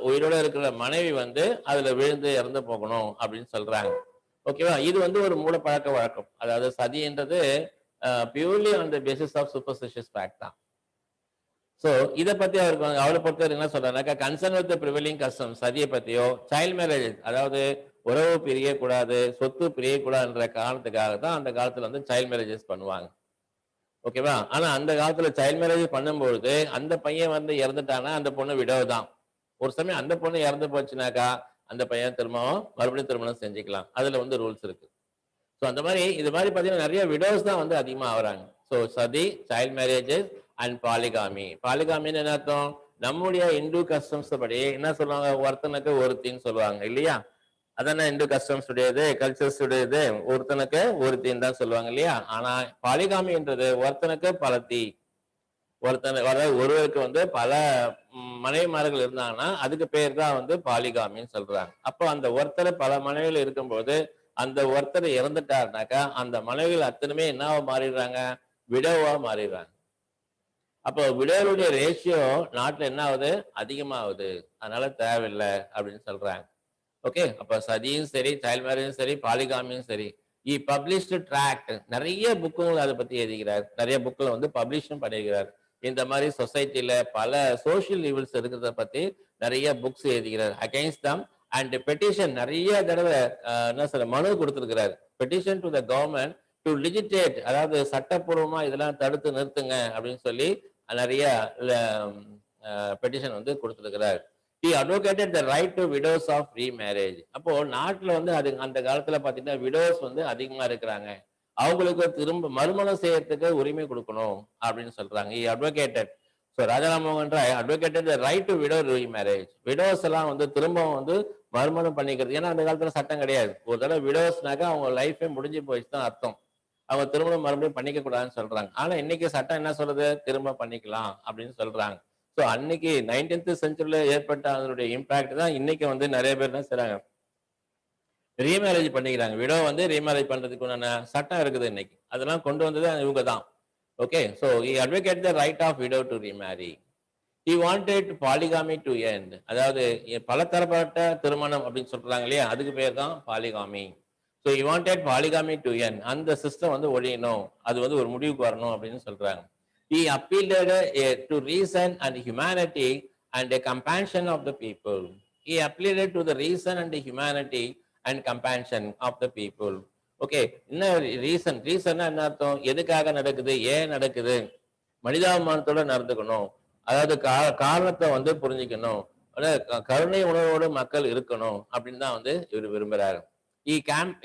[SPEAKER 1] உயிரோட இருக்கிற மனைவி வந்து அதுல விழுந்து இறந்து போகணும் அப்படின்னு சொல்றாங்க. ஓகேவா? இது வந்து ஒரு மூல பழக்க வழக்கம். அதாவது சதின்றது purely on the basis of superstitious fact தான். ஸோ இதை பத்தி அவளை பொறுத்தவரை என்ன சொல்றாருனாக்கா, கன்சர்ன் வித் ப்ரிவலிங் கஸ்டம், சதியை பத்தியோ, சைல்ட் மேரேஜ் அதாவது உறவு பிரியக்கூடாது, சொத்து பிரியக்கூடாதுன்ற காரணத்துக்காக தான் அந்த காலத்துல வந்து சைல்ட் மேரேஜஸ் பண்ணுவாங்க. ஓகேவா? ஆனா அந்த காலத்துல சைல்ட் மேரேஜ் பண்ணும்பொழுது அந்த பையன் வந்து இறந்துட்டானா அந்த பொண்ணு விடவு தான். ஒரு சமயம் அந்த பொண்ணு இறந்து போச்சுனாக்கா அந்த பையன் மறுபடியும் திருமணம் செஞ்சுக்கலாம். அதுல வந்து ரூல்ஸ் இருக்கு. ஸோ அந்த மாதிரி இது மாதிரி பார்த்தீங்கன்னா நிறைய விடோஸ் தான் வந்து அதிகமாக ஆகுறாங்க. ஸோ சதி, சைல்ட் மேரேஜஸ் அண்ட் பாலிகாமி. பாலிகாமின்னு என்ன அர்த்தம்? நம்முடைய இந்து கஸ்டம்ஸ் படி என்ன சொல்லுவாங்க, ஒருத்தனுக்கு ஒருத்தின்னு சொல்லுவாங்க இல்லையா? அதானே இந்து கஸ்டம்ஸ் உடையது, கல்ச்சர்ஸ் உடையது, ஒருத்தனுக்கு ஒருத்தின்னு தான் சொல்லுவாங்க இல்லையா? ஆனா பாலிகாமின்றது ஒருத்தனுக்கு பலத்தி, ஒருவருக்கு வந்து பல மனைவிமார்கள் இருந்தாங்கன்னா அதுக்கு பேர் தான் வந்து பாலிகாமின்னு சொல்றாங்க. அப்போ அந்த ஒருத்தர் பல மனைவிகள் இருக்கும்போது அந்த ஒருத்தர் இறந்துட்டாருனாக்கா அந்த மனைவிகள் அத்தனையுமே என்னவா மாறிடுறாங்க, விடோவா மாறிடுறாங்க. அப்போ விடோவுடைய ரேஷியோ நாட்டுல என்ன ஆகுது, அதிகமாகுது. அதனால தேவையில்லை அப்படின்னு சொல்றாங்க. ஓகே, அப்ப சதியும் சரி, சைல்ட் மேரேஜும் சரி, பாலிகாமியும் சரி. பப்ளிஷ்டு ட்ராக்ட், நிறைய புக்குகள் அதை பத்தி எழுதிக்கிறார். நிறைய புக்கில் வந்து பப்ளிஷும் பண்ணியிருக்கிறார். இந்த மாதிரி சொசைட்டில பல சோசியல் ஈவல்ஸ் இருக்கிறத பத்தி நிறைய புக்ஸ் எழுதிக்கிறார். அகைன்ஸ்ட் தம் அண்ட் பெட்டிஷன், நிறைய தடவை என்ன சொல்ற மனு கொடுத்திருக்கிறார். Petition to the government to legitimate, அதாவது சட்டப்பூர்வமா இதெல்லாம் தடுத்து நிறுத்துங்க அப்படின்னு சொல்லி நிறைய பெட்டிஷன் வந்து கொடுத்திருக்கிறார். He advocated the right to widows of remarriage. அப்போ நாட்டுல வந்து அது அந்த காலத்துல பாத்தீங்கன்னா விடோஸ் வந்து அதிகமா இருக்கிறாங்க. அவங்களுக்கு திரும்ப மறுமணம் செய்யறதுக்கு உரிமை கொடுக்கணும் அப்படின்னு சொல்றாங்க. He advocated. ஸோ ராஜாராம் மோகன் Roy advocated the right to widow remarriage. Widows எல்லாம் வந்து திரும்பவும் வந்து மறுமணம் பண்ணிக்கிறது. ஏன்னா அந்த காலத்துல சட்டம் கிடையாது. ஒரு தடவை விடோஸ்னாக்கா அவங்க லைஃபே முடிஞ்சு போயிடுச்சு தான் அர்த்தம். அவங்க திருமணம் மறுபடியும் பண்ணிக்க கூடாதுன்னு சொல்றாங்க. ஆனா இன்னைக்கு சட்டம் என்ன சொல்றது, திரும்ப பண்ணிக்கலாம் அப்படின்னு சொல்றாங்க. ஸோ அன்னைக்கு 19th செஞ்சுரியில ஏற்பட்ட அதனுடைய இம்பாக்ட் தான் இன்னைக்கு வந்து நிறைய பேர் என்ன செய்றாங்க, ரீமேரேஜ் பண்ணிக்கிறாங்க. விடோ வந்து ரீமேரேஜ் பண்றதுக்கு உண்டான சட்டம் இருக்குது இன்னைக்கு. அதெல்லாம் கொண்டு வந்தது இவங்க தான். Okay, so he advocated the right of widow to remarry. He wanted polygamy to end. அதாவது பலதரப்பட்ட திருமணம் அப்படின்னு சொல்றாங்க இல்லையா, அதுக்கு பேர் தான் polygamy. So he wanted polygamy to end. அந்த சிஸ்டம் வந்து ஒழியணும், அது வந்து ஒரு முடிவுக்கு வரணும் அப்படின்னு சொல்றாங்க. He appealed to reason and humanity and the compassion of the people. He appealed to the reason and the humanity and compassion of the people. Okay, என்ன ரீசன்? ரீசன்னா என்ன அர்த்தம்? எதுக்காக நடக்குது, ஏன் நடக்குது, மனிதாபிமானத்தோட நடந்துக்கணும். அதாவது காரணத்தை வந்து புரிஞ்சுக்கணும். கருணை உணர்வோடு மக்கள் இருக்கணும் அப்படின்னு தான் வந்து இவர் விரும்புறாரு.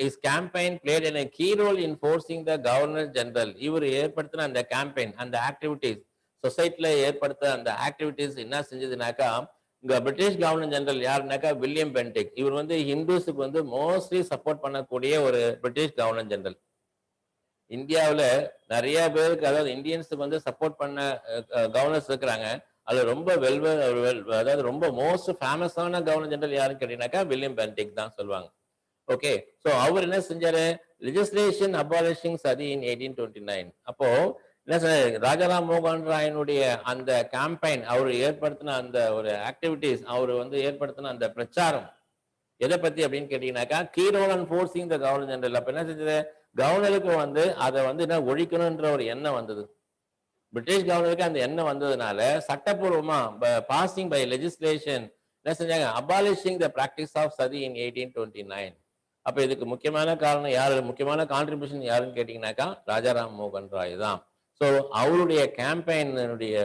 [SPEAKER 1] His campaign played a key role in forcing the Governor General. இவர் ஏற்படுத்தின அந்த கேம்பெயின், அந்த ஆக்டிவிட்டிஸ், சொசைட்டில ஏற்படுத்த அந்த ஆக்டிவிட்டிஸ் என்ன செஞ்சதுனாக்கா, இங்க பிரிட்டிஷ் கவர்னர் ஜெனரல் யாருனாக்கா வில்லியம் பென்டிக். இவர் வந்து ஹிந்துஸுக்கு வந்து மோஸ்ட்லி சப்போர்ட் பண்ணக்கூடிய ஒரு பிரிட்டிஷ் கவர்னர் ஜெனரல். இந்தியாவில் நிறைய பேருக்கு, அதாவது இந்தியன்ஸுக்கு வந்து சப்போர்ட் பண்ண கவர்னர்ஸ் இருக்கிறாங்க. அதுல ரொம்ப அதாவது ரொம்ப மோஸ்ட் ஃபேமஸான கவர்னர் ஜெனரல் யாருன்னு கேட்டீங்கன்னாக்கா வில்லியம் பென்டிக் தான் சொல்லுவாங்க. ஓகே, சோ அவர் என்ன செஞ்சாரு, லெஜிஸ்லேஷன் அபாலிஷிங் சதி இன் 1829. அப்போ என்ன ராஜாராம் மோகன் ராயனுடைய அந்த கேம்பெயின், அவர் ஏற்படுத்தின அந்த ஒரு ஆக்டிவிட்டிஸ், அவர் வந்து ஏற்படுத்தின அந்த பிரச்சாரம் எதை பத்தி அப்படின்னு கேட்டீங்கன்னாக்கா, key role and forcing the governor general. அப்ப என்ன செஞ்சது, கவர்னருக்கு வந்து அதை வந்து என்ன ஒழிக்கணும்ன்ற ஒரு எண்ணம் வந்தது. பிரிட்டிஷ் கவர்னருக்கு அந்த எண்ணம் வந்ததுனால சட்டப்பூர்வமா பாசிங் பை லெஜிஸ்லேஷன் என்ன செஞ்சாங்க? அபாலிஷிங் த பிராக்டிஸ் ஆஃப் சதி இன் 1829. அப்ப இதுக்கு முக்கியமான காரணம் யாரு? முக்கியமான கான்ட்ரிபியூஷன் யாருன்னு கேட்டீங்கன்னாக்கா ராஜாராம் மோகன் ராய் தான். ஸோ அவருடைய கேம்பெயினுடைய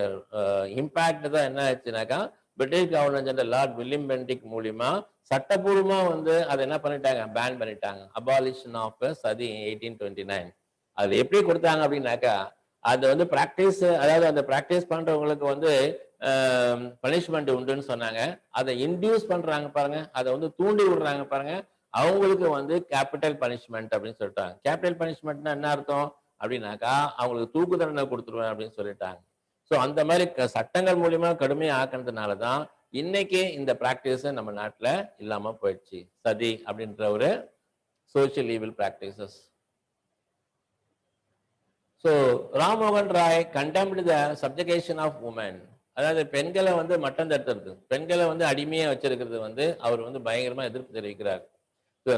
[SPEAKER 1] இம்பாக்ட் தான் என்ன ஆச்சுனாக்கா, British governor general Lord William Bentinck மூலியமா சட்டப்பூர்வமா வந்து அதை என்ன பண்ணிட்டாங்க? பேன் பண்ணிட்டாங்க. அபாலிஷன் ஆஃப் சதி 1829. அது எப்படி கொடுத்தாங்க அப்படின்னாக்கா, அது வந்து பிராக்டிஸ், அதாவது அந்த பிராக்டிஸ் பண்றவங்களுக்கு வந்து பனிஷ்மெண்ட் உண்டுன்னு சொன்னாங்க. அதை இன்டியூஸ் பண்றாங்க பாருங்க, அதை வந்து தூண்டி விடுறாங்க பாருங்க, அவங்களுக்கு வந்து கேபிட்டல் பனிஷ்மெண்ட் அப்படின்னு சொல்லிட்டாங்க. கேபிட்டல் பனிஷ்மெண்ட்னா என்ன அர்த்தம் அப்படின்னாக்கா, அவங்களுக்கு தூக்கு தண்டனை கொடுத்துருவேன் அப்படின்னு சொல்லிட்டாங்க. ஸோ அந்த மாதிரி சட்டங்கள் மூலியமா கடுமையாக ஆக்கினதுனால தான் இன்னைக்கு இந்த பிராக்டிஸ் நம்ம நாட்டில் இல்லாம போயிடுச்சு. சதி அப்படின்ற ஒரு social evil practices. So Rammohan Roy condemned the subjugation of woman, அதாவது பெண்களை வந்து மட்டம் தட்டுறது, பெண்களை வந்து அடிமையா வச்சிருக்கிறது வந்து அவர் வந்து பயங்கரமா எதிர்ப்பு தெரிவிக்கிறார்.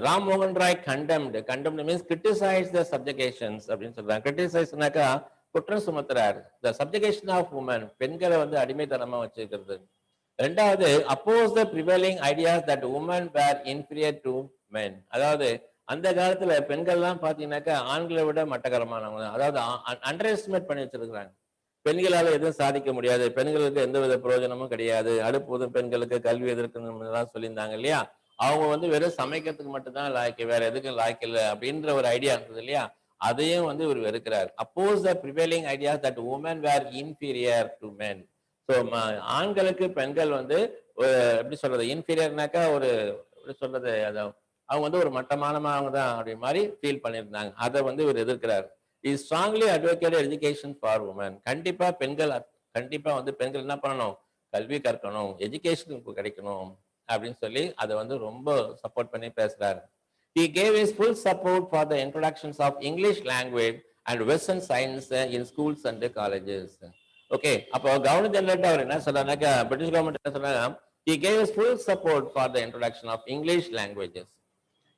[SPEAKER 1] Rammohan Roy condemned means criticise the subjugations அப்படின்னு சொல்றாங்க. கிரிட்டிசைஸ்னாக்கா குற்றம் சுமத்துறாரு. த சப்ஜெகேஷன் ஆஃப் உமன், பெண்களை வந்து அடிமைத்தனமா வச்சிருக்கிறது. ரெண்டாவது, oppose the prevailing ideas that woman were inferior to men, அதாவது அந்த காலத்துல பெண்கள்லாம் பாத்தீங்கன்னாக்கா ஆண்களை விட மட்டகரமானவங்க, அதாவது அண்டர் எஸ்டிமேட் பண்ணி வச்சிருக்கிறாங்க. பெண்களால எதுவும் சாதிக்க முடியாது, பெண்களுக்கு எந்தவித பிரயோஜனமும் கிடையாது, அடுப்போதும் பெண்களுக்கு கல்வி எதிர்க்கணும் சொல்லியிருந்தாங்க இல்லையா. அவங்க வந்து வெறும் சமைக்கிறதுக்கு மட்டும்தான் லாய்க்கு, வேற எதுக்கும் லாய்க்கு இல்லை அப்படின்ற ஒரு ஐடியா இருந்தது இல்லையா. அதையும் வந்து இவர் வெறுக்கிறார். Oppose the prevailing idea that woman were inferior to men. So ஆண்களுக்கு பெண்கள் வந்து எப்படி சொல்றது, இன்ஃபீரியர்னாக்கா ஒரு எப்படி சொல்றது, அதை அவங்க வந்து ஒரு மட்டமானவங்க தான் அப்படி மாதிரி ஃபீல் பண்ணியிருந்தாங்க. அதை வந்து இவர் எதிர்க்கிறார். Is strongly advocate education for woman. கண்டிப்பா பெண்கள், கண்டிப்பா வந்து பெண்கள் என்ன பண்ணணும்? கல்வி கற்கணும், எஜுகேஷன் கிடைக்கணும் அப்படின்னு சொல்லி அதை வந்து ரொம்ப சப்போர்ட் பண்ணி பேசுறாரு. He gave his full support for the introductions of English language and Western science in schools and colleges. Okay, அப்போ கவர்னர் ஜெனரல் அவர் என்ன சொல்றாருனாக்கா, பிரிட்டிஷ் கவர்மெண்ட் என்ன சொல்றாங்க, he gave his full support for the introduction of English languages.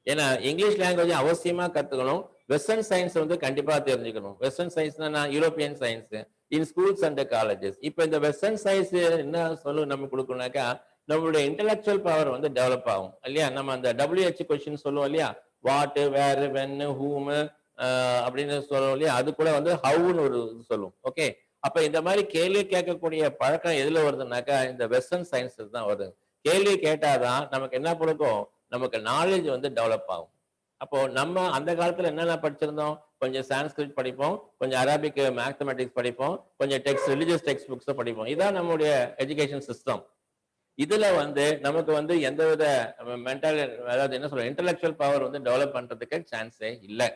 [SPEAKER 1] ஏன்னா இங்கிலீஷ் லாங்குவேஜ் அவசியமா கத்துக்கணும், வெஸ்டர்ன் சயின்ஸ் வந்து கண்டிப்பா தெரிஞ்சுக்கணும். வெஸ்டர்ன் சயின்ஸ்னா European science in schools and colleges. இப்போ இந்த வெஸ்டர்ன் சயின்ஸ் என்ன சொல்லு நம்ம கொடுக்கணும்னாக்கா, நம்மளுடைய இன்டெலெக்சுவல் பவர் வந்து டெவலப் ஆகும் இல்லையா. நம்ம அந்த WH கொஸ்டின் சொல்லுவோம் இல்லையா, வாட், வேர், வென், ஹூம் அப்படின்னு சொல்லுவோம் இல்லையா, அது கூட வந்து ஹவுன்னு ஒரு சொல்லுவோம். ஓகே, அப்ப இந்த மாதிரி கேள்வி கேட்கக்கூடிய பழக்கம் எதுல வருதுன்னாக்கா, இந்த வெஸ்டர்ன் சயின்ஸ் தான் வருது. கேள்வி கேட்டாதான் நமக்கு என்ன கொடுக்கும், நமக்கு நாலேஜ் வந்து டெவலப் ஆகும். அப்போ நம்ம அந்த காலத்துல என்னென்ன படிச்சிருந்தோம், கொஞ்சம் சான்ஸ்கிரிட் படிப்போம், கொஞ்சம் அரபிக் மேத்தமெட்டிக்ஸ் படிப்போம், கொஞ்சம் ரிலிஜியஸ் டெக்ஸ்ட் புக்ஸ் படிப்போம். இதான் நம்மளுடைய எஜுகேஷன் சிஸ்டம். இதுல வந்து நமக்கு வந்து எந்தவித மென்டல், அதாவது என்ன சொல்ற, இன்டெலெக்சுவல் பவர் வந்து டெவலப் பண்றதுக்கு சான்ஸே இல்லை.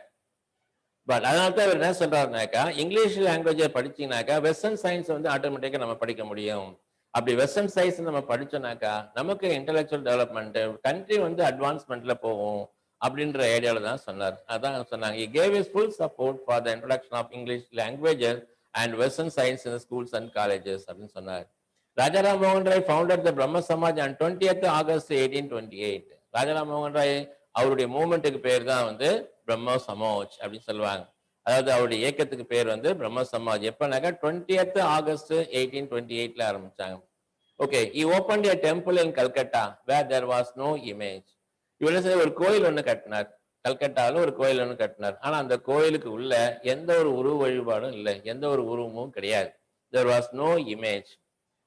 [SPEAKER 1] பட் அதனால தான் அவர் என்ன சொல்றாருனாக்கா, இங்கிலீஷ் லாங்குவேஜை படிச்சீங்கன்னாக்கா வெஸ்டர்ன் சயின்ஸ் வந்து ஆட்டோமேட்டிக்கா நம்ம படிக்க முடியும். அப்படி வெஸ்டர்ன் சயின்ஸ் நம்ம படிச்சோம்னாக்கா நமக்கு இன்டெலெக்சுவல் டெவலப்மெண்ட், கண்ட்ரி வந்து அட்வான்ஸ்மெண்ட்ல போகும் அப்படின்ற ஐடியால தான் சொன்னார். அதான் சொன்னாங்க, he gave his full support for the introduction of English languages and Western science in the schools and colleges அப்படின்னு சொன்னார். ராஜாராம் மோகன் Rai founded the Brahma Samaj on 20th August 1828. Rajaram மோகன் ராய் அவருடைய மூவ்மெண்ட்டுக்கு பேர் தான் வந்து பிரம்ம சமாஜ் அப்படின்னு சொல்லுவாங்க. அதாவது அவருடைய இயக்கத்துக்கு பேர் வந்து பிரம்ம சமாஜ். எப்பனாக்கா 20th August 1828ல ஆரம்பிச்சாங்க. Okay, he opened a temple in Calcutta where there was no image. இவரு ஒரு கோயில் ஒண்ணு கட்டினார், கல்கட்டாவில் ஒரு கோயில் ஒண்ணு கட்டினார். ஆனா அந்த கோயிலுக்கு உள்ள எந்த ஒரு உருவ வழிபாடும் இல்லை, எந்த ஒரு உருவமும் கிடையாது. there was no image.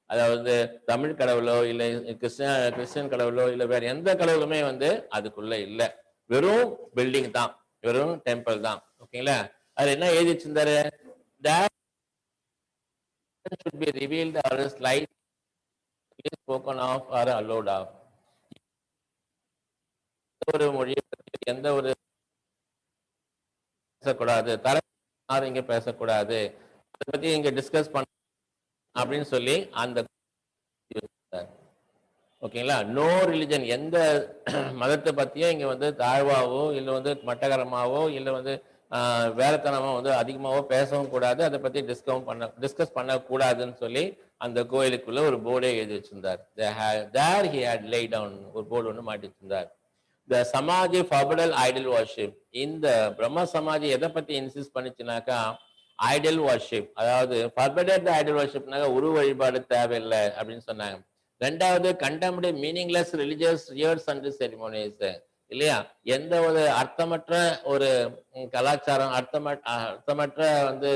[SPEAKER 1] அதாவது தமிழ் கடவுளோ இல்லை கிறிஸ்டியன் கடவுளோ இல்லை வேற எந்த கடவுளுமே வந்து அதுக்குள்ள இல்லை. வெறும் பில்டிங் தான், வெறும் டெம்பிள் தான். ஓகேங்களா, அது என்ன எழுதி வச்சிருந்தாரு, that should be revealed or slight spoken of or allowed of. ஒரு மொழியை பற்றி எந்த ஒரு பேசக்கூடாது, யாரும் இங்க பேசக்கூடாது, அதை பத்தி இங்க டிஸ்கஸ் பண்ண அப்படின்னு சொல்லி அந்த ஓகேங்களா. நோ ரிலிஜன், எந்த மதத்தை பத்தியும் இங்க வந்து தாழ்வாவோ இல்லை வந்து மட்டகரமாவோ இல்லை வந்து வேலைத்தனமா வந்து அதிகமாவோ பேசவும் கூடாது, அதை பத்தி டிஸ்கஸ் பண்ணக்கூடாதுன்னு சொல்லி அந்த கோயிலுக்குள்ள ஒரு போர்டே எழுதி வச்சிருந்தார். there he had laid down, ஒரு போர்டு ஒன்று மாட்டி வச்சிருந்தார். the சமாஜி forbidden idol worship. இந்த பிரம்ம சமாஜி எதை பத்தி இன்சிஸ்ட் பண்ணிச்சுனாக்கா, ஐடல் வர்ஷிப், அதாவது forbidden the idol worshipனாக்க உருவ வழிபாடு தேவையில்லை அப்படின்னு சொன்னாங்க. ரெண்டாவது condemned meaningless religious rites and ceremonies இல்லையா, எந்த ஒரு அர்த்தமற்ற ஒரு கலாச்சாரம், அர்த்தமற்ற வந்து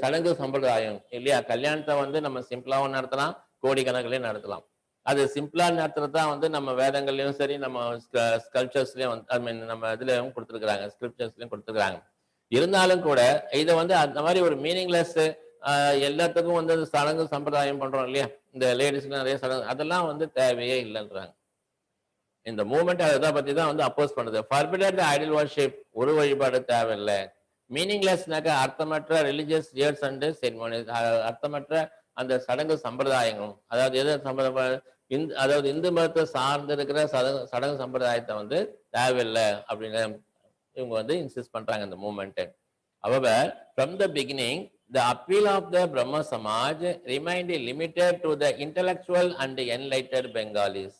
[SPEAKER 1] சடங்கு சம்பிரதாயம் இல்லையா. கல்யாணத்தை வந்து நம்ம சிம்பிளாவும் நடத்தலாம், கோடிக்கணக்கிலையும் நடத்தலாம். அது சிம்பிளா நடத்துறது தான் வந்து நம்ம வேதங்கள்லயும் சரி, நம்ம ஸ்கல்ப்சர்ஸ்லயும் வந்து ஐ மீன் நம்ம இதுலயும் கொடுத்துருக்காங்க, ஸ்கிரிப்சர்ஸ்லயும் கொடுத்துருக்காங்க. இருந்தாலும் கூட இதை வந்து அந்த மாதிரி ஒரு மீனிங்லெஸ் எல்லாத்துக்கும் வந்து சடங்கு சம்பிரதாயம் பண்றோம் இல்லையா, இந்த லேடிஸ்க்கு நிறைய சடங்கு, அதெல்லாம் வந்து தேவையே இல்லைன்றாங்க. இந்த மூவ்மெண்ட் அதை பத்தி தான் வந்து அப்போஸ் பண்ணுது. ஃபர்பிடட் ஐடல் வர்ஷிப், ஒரு வழிபாடு தேவையில்லை. மீனிங்லெஸ்னாக்க அர்த்தமற்ற ரிலிஜியஸ் ரியர்ஸ் அண்ட் செரிமோனிஸ், அர்த்தமற்ற அந்த சடங்கு சம்பிரதாயங்களும், அதாவது எது அதாவது இந்து மதத்தை சார்ந்து இருக்கிற சடங்கு சம்பிரதாயத்தை வந்து தேவையில்லை அப்படின்னு இவங்க வந்து இன்சிஸ்ட் பண்றாங்க இந்த movement. However, from the beginning, the appeal of the Brahma Samaj remained limited to the intellectual and enlightened Bengalis.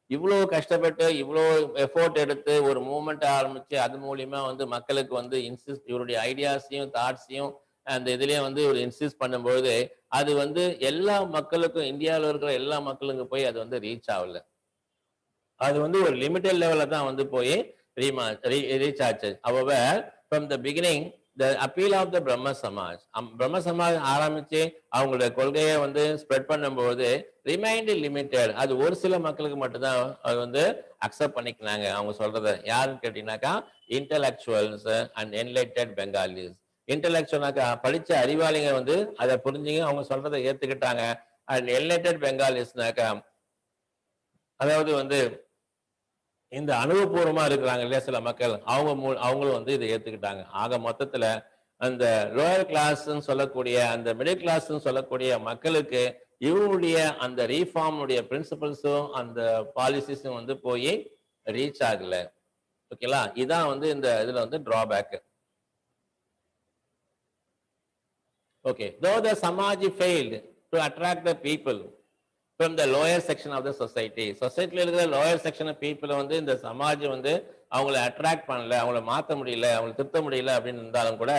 [SPEAKER 1] இவ்வளோ கஷ்டப்பட்டு இவ்வளோ எஃபோர்ட் எடுத்து ஒரு மூவ்மெண்ட் ஆரம்பிச்சு அது மூலியமா வந்து மக்களுக்கு வந்து இன்சிஸ்ட் இவருடைய ஐடியாஸையும் தாட்ஸையும் அந்த இதுலயும் வந்து இவர் இன்சிஸ்ட் பண்ணும்போது அது வந்து எல்லா மக்களுக்கும், இந்தியாவில் இருக்கிற எல்லா மக்களுக்கும் போய் அது வந்து ரீச் ஆகல. அது வந்து ஒரு லிமிட்டட் லெவல்ல தான் வந்து போய் ரீச் ஆச்சு. However, from the beginning, the appeal of the பிரம்ம சமாஜ், பிரம்ம சமாஜ் ஆரம்பிச்சு அவங்களுடைய கொள்கையை வந்து ஸ்ப்ரெட் பண்ணும்போது ரிமைண்ட் லிமிட்டட், அது ஒரு சில மக்களுக்கு மட்டும்தான் அது வந்து அக்செப்ட் பண்ணிக்கிறாங்க அவங்க சொல்றத. யாருன்னு கேட்டீங்கன்னாக்கா இன்டலெக்சுவல்ஸ் அண்ட் என்லைட்டட் பெங்காலிஸ். இன்டலெக்சுவல்னாக்கா படிச்ச அறிவாளிங்க வந்து அதை புரிஞ்சுங்க அவங்க சொல்றதை ஏத்துக்கிட்டாங்க. அண்ட் என்லைட்டட் பெங்காலிஸ்னாக்கா அதாவது வந்து இந்த அனுபவபூர்வமா இருக்கிறாங்க இல்லையா சில மக்கள், அவங்களும் வந்து இதை ஏத்துக்கிட்டாங்க. ஆக மொத்தத்துல அந்த லோயர் கிளாஸ் சொல்லக்கூடிய அந்த மிடில் கிளாஸ் சொல்லக்கூடிய மக்களுக்கு இவருடைய அந்த ரீஃபார்முடைய பிரின்சிபல்ஸும் அந்த பாலிசிஸும் வந்து போய் ரீச் ஆகல. ஓகேங்களா, இதான் வந்து இந்த இதுல வந்து drawback. Okay, though the Samaj failed to attract the people from the lower section of the society, சொசைட்டில இருக்கிற லோயர் செக்ஷன் ஆஃப் பீப்புளை வந்து இந்த சமாஜ் வந்து அவங்களை அட்ராக்ட் பண்ணல, அவங்கள மாற்ற முடியல, அவங்களை திருத்த முடியல அப்படின்னு இருந்தாலும் கூட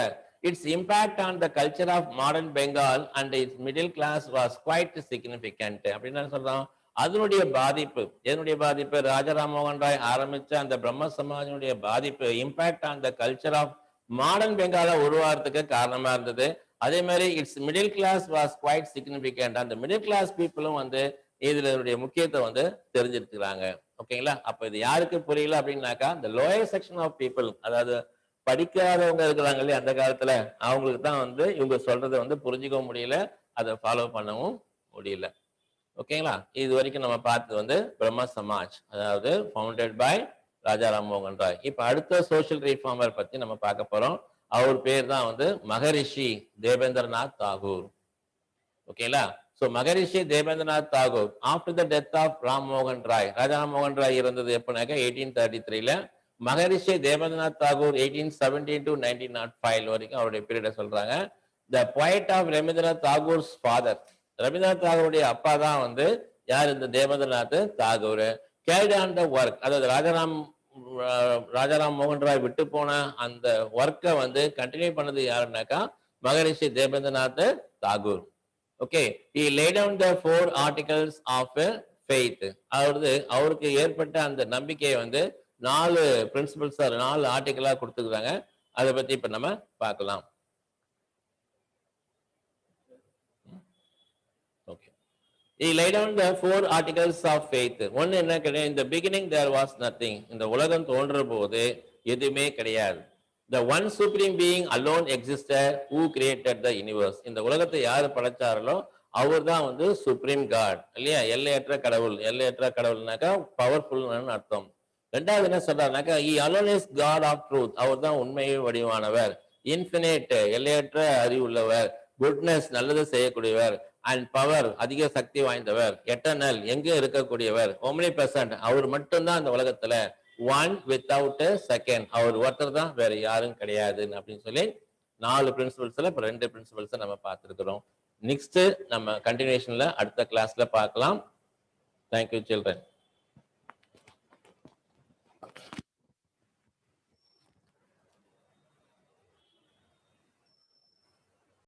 [SPEAKER 1] its impact on the culture of modern Bengal and its middle class was quite significant. அப்படின்னு சொல்றோம், அதனுடைய பாதிப்பு, எதனுடைய பாதிப்பு, ராஜாராம் மோகன் ராய் ஆரம்பிச்ச அந்த பிரம்ம சமாஜனுடைய பாதிப்பு, impact on the culture of modern பெங்கால உருவாகிறதுக்கு காரணமா இருந்தது. அதே மாதிரி its middle class was quite significant, அந்த மிடில் கிளாஸ் பீப்புளும் வந்து இதுல முக்கியத்துவம் வந்து தெரிஞ்சிருக்கிறாங்க. ஓகேங்களா, அப்ப இது யாருக்கு புரியல அப்படின்னாக்கா இந்த லோயர் செக்ஷன் ஆஃப் பீப்புள், அதாவது படிக்காதவங்க இருக்கிறாங்க இல்லையா அந்த காலத்துல, அவங்களுக்கு தான் வந்து இவங்க சொல்றதை வந்து புரிஞ்சுக்கவும் முடியல, அதை ஃபாலோ பண்ணவும் முடியல. ஓகேங்களா, இது வரைக்கும் நம்ம பார்த்தது வந்து பிரம்ம சமாஜ், அதாவது ஃபவுண்டட் பை ராஜாராம் மோகன் ராய். இப்ப அடுத்த சோசியல் ரீஃபார்மர் பத்தி நம்ம பார்க்க போறோம். அவர் பேர் தான் வந்து மகரிஷி தேவேந்திரநாத் தாகூர். ஓகேங்களா, so Maharishi Debendranath Tagore after the death of Ram மோகன் ராய், ராஜாராம் மோகன் ராய் இருந்தது எப்பனாக்க 1833ல, மகரிஷி தேவேந்திரநாத் தாகூர் 1817 to 1905 வரைக்கும் அவருடைய பீரியட சொல்றாங்க. The poet of Rabindranath Tagore's father, Rabindranath தாகூருடைய அப்பா தான் வந்து யார், இந்த Debendranath Tagore. Carried on the work, அதாவது ராஜாராம் மோகன் ராய் விட்டு போன அந்த ஒர்க்கை வந்து கண்டினியூ பண்ணது யாருன்னாக்கா Maharishi Debendranath Tagore. Okay, he laid down the 4 articles of faith, அவருக்கு ஏற்பட்ட அந்த நம்பிக்கையை வந்து 4 பிரின்சிபல்ஸ் 4 ஆர்டிகிளா கொடுத்துருக்காங்க. அதை பத்தி இப்ப நம்ம பார்க்கலாம். Okay, he laid down the 4 articles of faith. ஒன்னு என்ன கிடையாது, in the beginning there was nothing, இந்த உலகம் தோன்ற போது எதுவுமே கிடையாது. The one supreme being alone existed who created the universe. இந்த உலகத்தை யாரு படைச்சாரோ அவர் தான் வந்து சுப்ரீம் காட் இல்லையா, எல்லையற்ற கடவுள். எல்லையற்ற கடவுள்னாக்கா பவர்ஃபுல்னு அர்த்தம். ரெண்டாவது என்ன சொல்றாருனாக்கா he alone is God of truth, அவர் தான் உண்மையை வடிவானவர். இன்ஃபினிட், எல்லையற்ற அறிவுள்ளவர். குட்னஸ், நல்லது செய்யக்கூடியவர். அண்ட் பவர், அதிக சக்தி வாய்ந்தவர். எட்டர்னல், எங்க இருக்கக்கூடியவர். omnipresent, அவர் மட்டும்தான் அந்த உலகத்துல. ஒன் வித்தவுட் செகண்ட், அவர் ஒருத்தர் தான், வேற யாரும் கிடையாது அப்படின்னு சொல்லி 4 பிரின்சிபல்ஸ்ல இப்ப 2 பிரின்சிபல்ஸ் நம்ம பார்த்திருக்கிறோம். நெக்ஸ்ட் நம்ம கண்டினியூஷன்ல அடுத்த கிளாஸ்ல பார்க்கலாம். Thank you children.